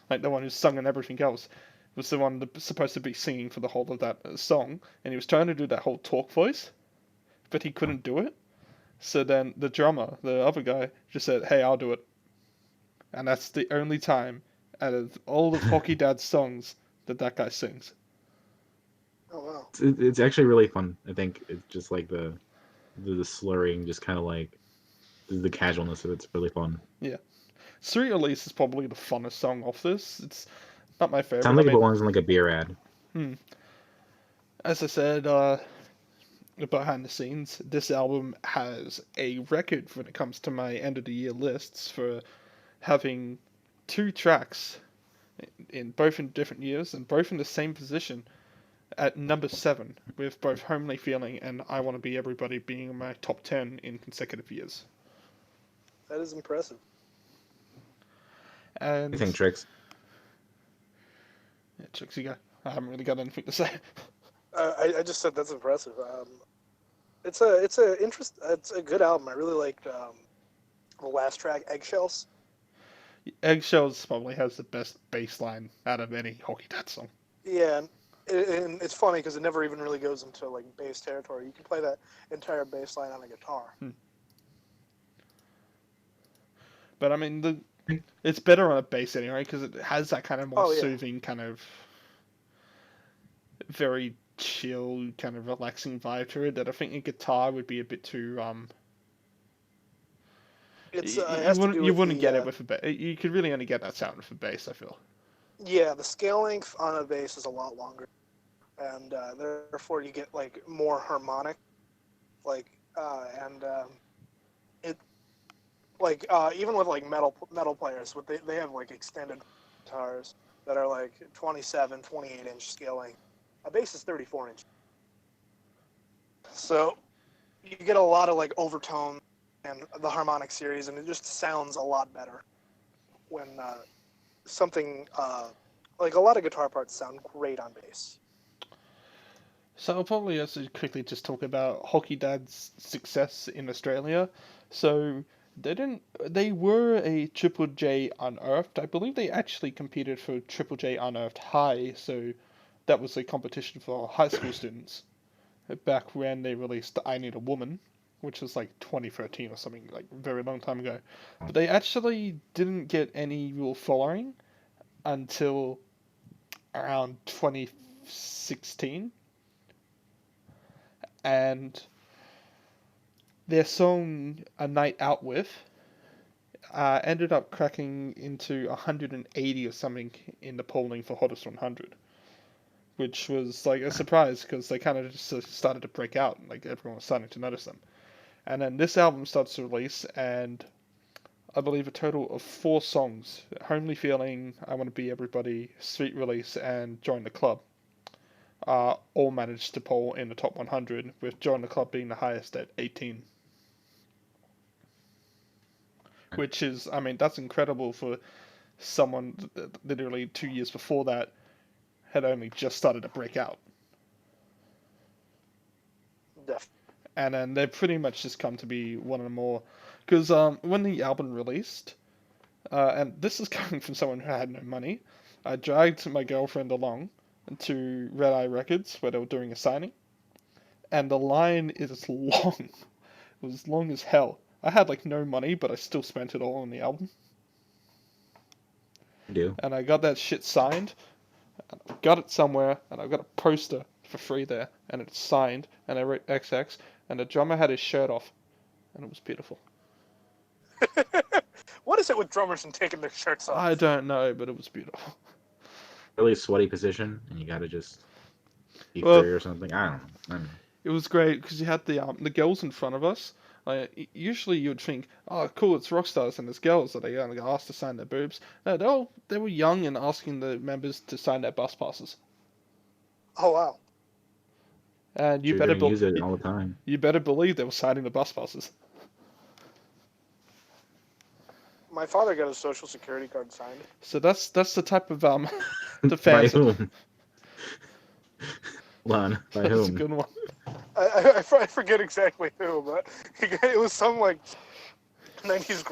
like the one who sung and everything else. Was the one that supposed to be singing for the whole of that song, and he was trying to do that whole talk voice, but he couldn't do it. So then the drummer, the other guy, just said, "Hey, I'll do it." And that's the only time out of all of Hockey Dad's songs that guy sings. Oh wow! It's actually really fun. I think it's just like the slurring, just kind of like the casualness of it's really fun. Yeah, "Sweet Release" is probably the funnest song off this. It's not my favorite. Sounds like it belongs in like a beer ad. As I said, behind the scenes, this album has a record when it comes to my end of the year lists for having 2 tracks in both in different years and both in the same position at number 7, with both "Homely Feeling" and "I Want to Be Everybody" being in my top 10 in consecutive years. That is impressive. And I think Tricks. Yeah, Tricks, you go. I haven't really got anything to say. I just said that's impressive. It's a good album. I really liked the last track, Eggshells. Eggshells probably has the best bass line out of any Hockey Dad song. Yeah, and it's funny because it never even really goes into like bass territory. You can play that entire bass line on a guitar. But I mean, it's better on a bass anyway, because it has that kind of more soothing, kind of very chill, kind of relaxing vibe to it. That I think a guitar would be a bit too It's You, it you has to wouldn't do you with wouldn't get the it with a bass. You could really only get that sound with a bass, I feel. yeah, the scale length on a bass is a lot longer, and therefore you get like more harmonic, like and it like even with like metal players, what they have like extended guitars that are like 27, 28-inch scaling. A bass is 34 inch, so you get a lot of like overtone and the harmonic series, and it just sounds a lot better when something like a lot of guitar parts sound great on bass. So I'll probably also quickly just talk about Hockey Dad's success in Australia. So they didn't. They were a Triple J Unearthed. I believe they actually competed for Triple J Unearthed High. So that was a competition for high school students back when they released I Need a Woman, which was like 2013 or something, like a very long time ago. But they actually didn't get any real following until around 2016, and their song "A Night Out With" ended up cracking into 180 or something in the polling for Hottest 100, which was like a surprise because they kind of just started to break out, like everyone was starting to notice them. And then this album starts to release, and I believe a total of 4 songs: "Homely Feeling," "I Want to Be Everybody," "Sweet Release," and "Join the Club." All managed to poll in the top 100, with "Join the Club" being the highest at 18. Which is, I mean, that's incredible for someone that literally 2 years before that had only just started to break out. Def- And then they've pretty much just come to be one of the more. Because when the album released, and this is coming from someone who had no money, I dragged my girlfriend along to Red Eye Records where they were doing a signing, and the line is long. It was long as hell. I had like no money, but I still spent it all on the album. I do. And I got that shit signed. And I got it somewhere, and I got a poster for free there, and it's signed, and I wrote XX, and the drummer had his shirt off, and it was beautiful. what is it with drummers and taking their shirts off? I don't know, but it was beautiful. Really sweaty position, and you gotta just be Well, free or something. I don't know. it was great because you had the girls in front of us. Like, usually you'd think, oh, cool, it's rock stars and there's girls that are going to get asked to sign their boobs. No, they were young and asking the members to sign their bus passes. Oh wow! And Sure, they're gonna use it all the time. you better believe they were signing the bus passes. My father got his social security card signed. So that's the type of the By fans. whom? Lon, by That's a whom? good one. I forget exactly who, but it was some like 90s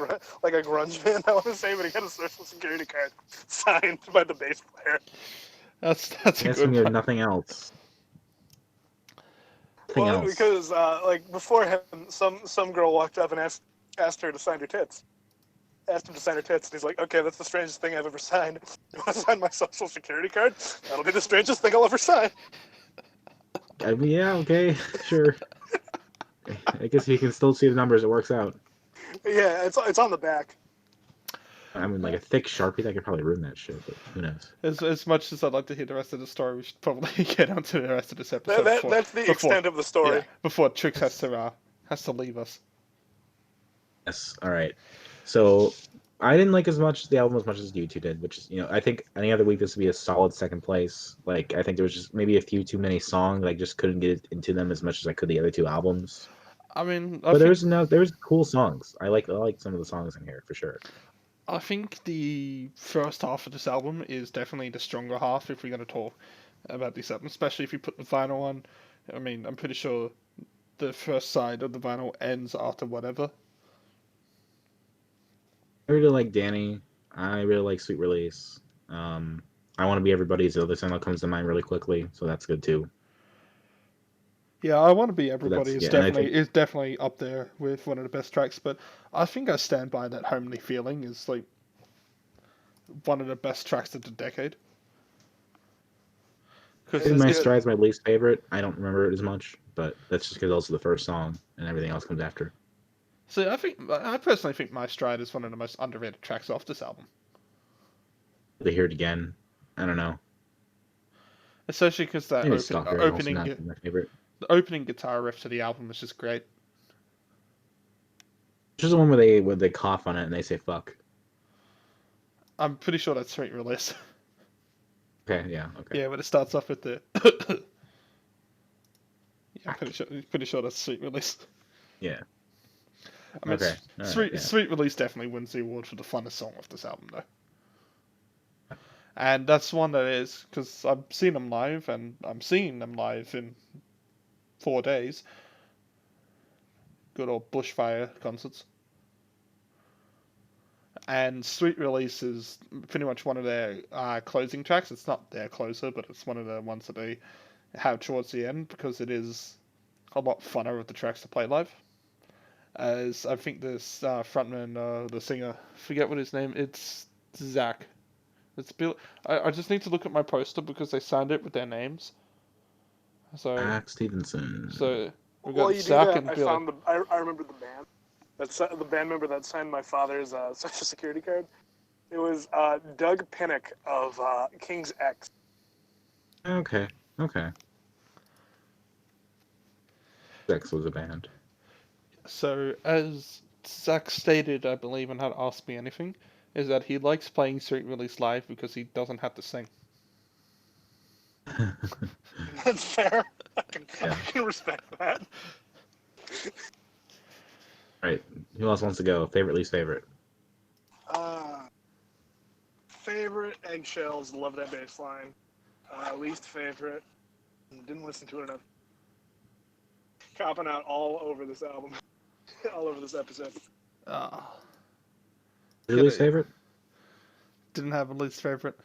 like a grunge band, I want to say, but he got a social security card signed by the bass player. That's I a guess good when you have one. nothing else. Nothing Well, else. because like before him, some girl walked up and asked her to sign her tits. Asked him to sign her tits, and he's like, "Okay, that's the strangest thing I've ever signed. You want to sign my social security card? That'll be the strangest thing I'll ever sign." I mean, yeah, okay, sure. I guess if you can still see the numbers, it works out. Yeah, it's on the back. I mean, like a thick Sharpie, that could probably ruin that shit, but who knows? As much as I'd like to hear the rest of the story, we should probably get onto the rest of this episode That's the extent of the story. before Trix has to leave us. Yes, all right. So I didn't like the album as much as you two did, which is, I think any other week this would be a solid second place. Like, I think there was just maybe a few too many songs. I just couldn't get into them as much as I could the other two albums. I mean, But there was cool songs. I like some of the songs in here for sure. I think the first half of this album is definitely the stronger half if we're going to talk about this album, especially if you put the vinyl on. I mean, I'm pretty sure the first side of the vinyl ends after whatever. I really like Danny. I really like Sweet Release. I Want to Be Everybody's the other song that comes to mind really quickly, so that's good too. Yeah, I Want to Be So Everybody that's, is yeah, and I definitely think up there with one of the best tracks, but I think I stand by that Homely Feeling is like one of the best tracks of the decade. Because It's My good. Stride's my least favorite. I don't remember it as much, but that's just because it's also the first song and everything else comes after. So I personally think My Stride is one of the most underrated tracks off this album. They hear it again. I don't know. Especially because that Maybe Stalker is also not my favorite. the opening guitar riff to the album is just great. Which is the one where they cough on it and they say fuck. I'm pretty sure that's Sweet Release. Okay, yeah, okay. Yeah, when it starts off with the. Yeah, I'm pretty sure that's Sweet Release. Yeah. I mean, Okay. Sweet Release definitely wins the award for the funnest song of this album, though. And that's one that is, because I've seen them live, and I'm seeing them live in 4 days. Good old Bushfire concerts. And Sweet Release is pretty much one of their closing tracks. It's not their closer, but it's one of the ones that they have towards the end, because it is a lot funner of the tracks to play live. As I think this frontman, the singer, forget what his name, it's Zach. It's Bill. I just need to look at my poster because they signed it with their names. So Zach Stevenson. So we got While you Zach do that, and I Billy. found I remember the band. That's the band member that signed my father's social security card. It was Doug Pinnock of King's X. Okay. X was a band. So as Zach stated, I believe, and had Ask Me Anything, is that he likes playing Sweet Release live because he doesn't have to sing. That's fair. I can respect that. Right. Who else wants to go? Favorite, least favorite? Favorite, Eggshells. Love that bass line. Least favorite. Didn't listen to it enough. Copping out all over this album. All over this episode. Your least favorite? Didn't have a least favorite.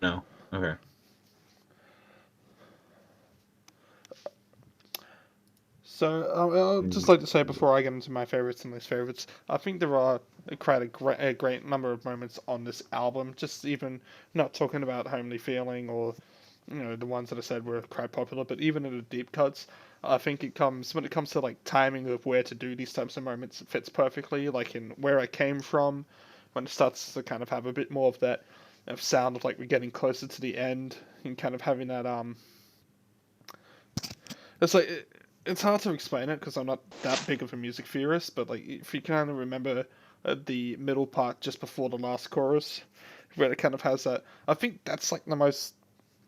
No. Okay. So I'd just like to say before I get into my favorites and least favorites, I think there are quite a great number of moments on this album. Just even not talking about Homely Feeling or the ones that I said were quite popular, but even in the deep cuts, I think when it comes to like timing of where to do these types of moments, it fits perfectly. Like in Where I Came From, when it starts to kind of have a bit more of that sound of like we're getting closer to the end and kind of having that it's like it's hard to explain it because I'm not that big of a music theorist, but like if you kind of remember the middle part just before the last chorus, where it kind of has that, I think that's like the most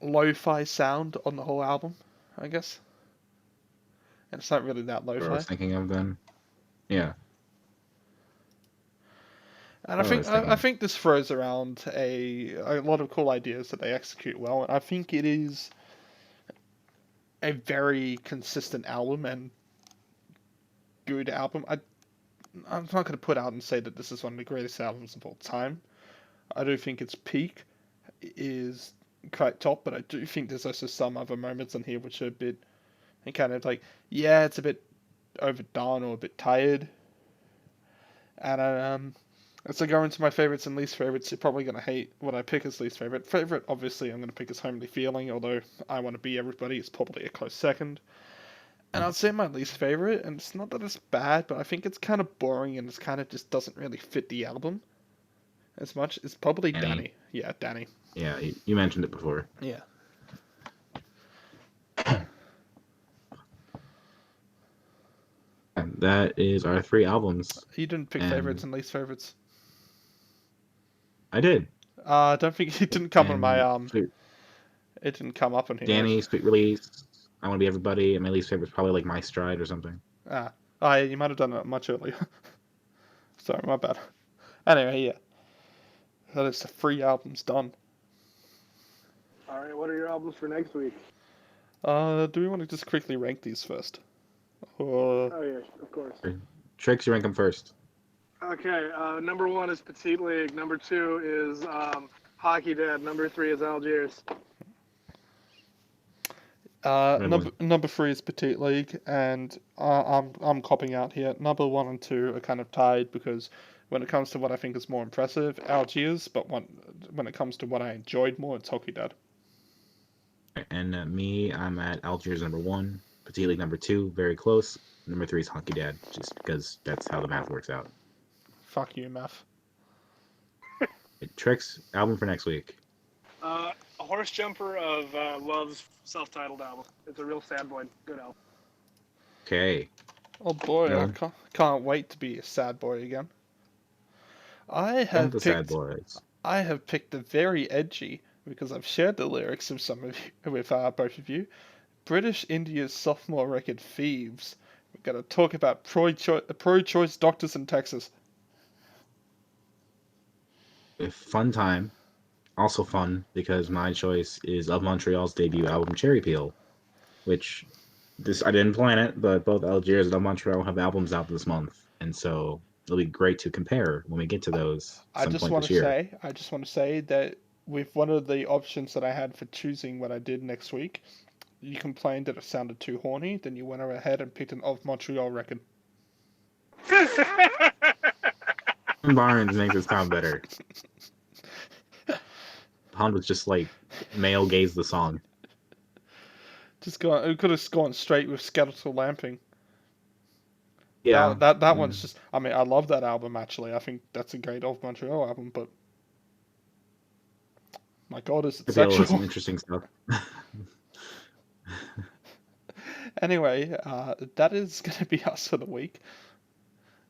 lo-fi sound on the whole album, I guess. And it's not really that What I lo-fi. was thinking of then. Yeah. And I think this throws around a lot of cool ideas that they execute well. And I think it is a very consistent album and good album. I'm not going to put out and say that this is one of the greatest albums of all time. I do think its peak is quite top, but I do think there's also some other moments on here which are a bit kind of like, yeah, it's a bit overdone or a bit tired. And as I go into my favorites and least favorites, you're probably going to hate what I pick as least favorite. Favorite, obviously, I'm going to pick as Homely Feeling, although I Want to Be Everybody is probably a close second. And I'd say my least favorite, and it's not that it's bad, but I think it's kind of boring and it's kind of just doesn't really fit the album as much. It's probably Danny. Yeah, Danny. Yeah, you mentioned it before. Yeah. And that is our 3 albums. You didn't pick favorites and least favorites. I did. I don't think it didn't come on my It didn't come up on here. Danny, Sweet Release, I Want to Be Everybody, and my least favorite is probably like My Stride or something. You might have done it much earlier. Sorry, my bad. Anyway, yeah. That is the 3 albums done. Alright, what are your albums for next week? Do we want to just quickly rank these first? Or... Oh yeah, of course. Tricks, you rank them first. Okay, number 1 is Petite League. Number 2 is Hockey Dad. Number 3 is Algiers. Number 3 is Petite League, and I'm copping out here. Number 1 and 2 are kind of tied because when it comes to what I think is more impressive, Algiers, but when it comes to what I enjoyed more, it's Hockey Dad. And me, I'm at Algiers number 1. Petite League number 2, very close. Number 3 is Honky Dad, just because that's how the math works out. Fuck you, Math. Tricks, album for next week. A Horse Jumper of Love's self-titled album. It's a real sad boy. Good album. Okay. Oh boy, I Dylan? can't wait to be a sad boy again. I Don't have the sad picked boys. I have picked a very edgy, because I've shared the lyrics of some of you, with both of you. British India's sophomore record, Thieves. We're going to talk about pro-choice doctors in Texas. A fun time. Also fun because my choice is Of Montreal's debut album, Cherry Peel, which I didn't plan it, but both Algiers and Of Montreal have albums out this month, and so it'll be great to compare when we get to those some point this year. I just want to say that with one of the options that I had for choosing what I did next week, you complained that it sounded too horny, then you went ahead and picked an Of Montreal record. Barnes makes it sound better. Pond was just like male gaze the song. It could have gone straight with Skeletal Lamping. Yeah, That one's just. I mean, I love that album actually. I think that's a great Of Montreal album, but my God, is it sexual? Some interesting stuff. Anyway, that is going to be us for the week.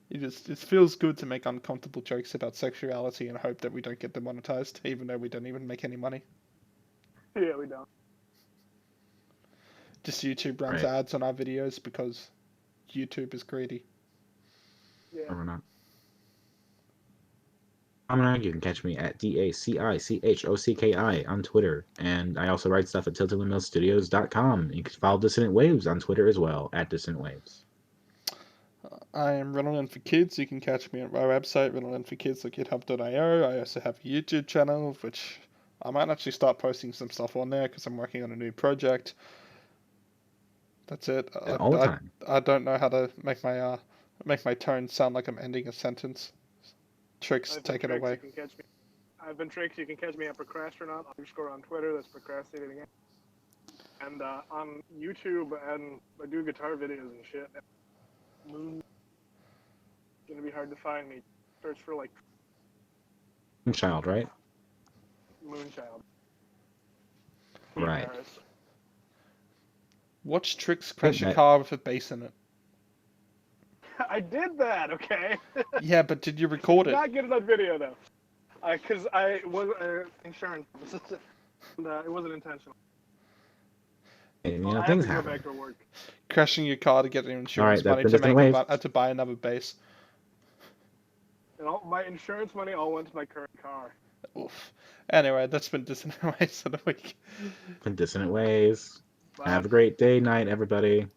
It feels good to make uncomfortable jokes about sexuality and hope that we don't get demonetized, even though we don't even make any money. Yeah, we don't. Just YouTube runs Right. ads on our videos because YouTube is greedy. Yeah. Or not. Dominic, you can catch me at DACICHOCKI on Twitter, and I also write stuff at tiltedwindmillstudios.com. You can follow Dissonant Waves on Twitter as well, at Dissonant Waves. I am Ritalin for Kids. You can catch me at my website, ritalinforkids.github.io. I also have a YouTube channel, which I might actually start posting some stuff on there because I'm working on a new project. That's it. All the time. I don't know how to make my tone sound like I'm ending a sentence. Tricks, take it away. I've been Tricks. You can catch me at Procrastinaut _ on Twitter. That's procrastinating. And on YouTube, and I do guitar videos and shit. Moon. Gonna be hard to find me. Search for like Moonchild, right? Moonchild. Right. Paris. Watch Tricks crash a that- car with a bass in it. I did that, okay? Yeah, but did you record it? Not get it on video though, because I was insurance. It wasn't intentional. And, you I know, have things to go happen. back to work. Crashing your car to get the insurance Alright, money that's to been make Dissonant to buy another bass. And all my insurance money all went to my current car. Oof. Anyway, that's been Dissonant Waves of the week. Dissonant Waves. Bye. Have a great day, night, everybody.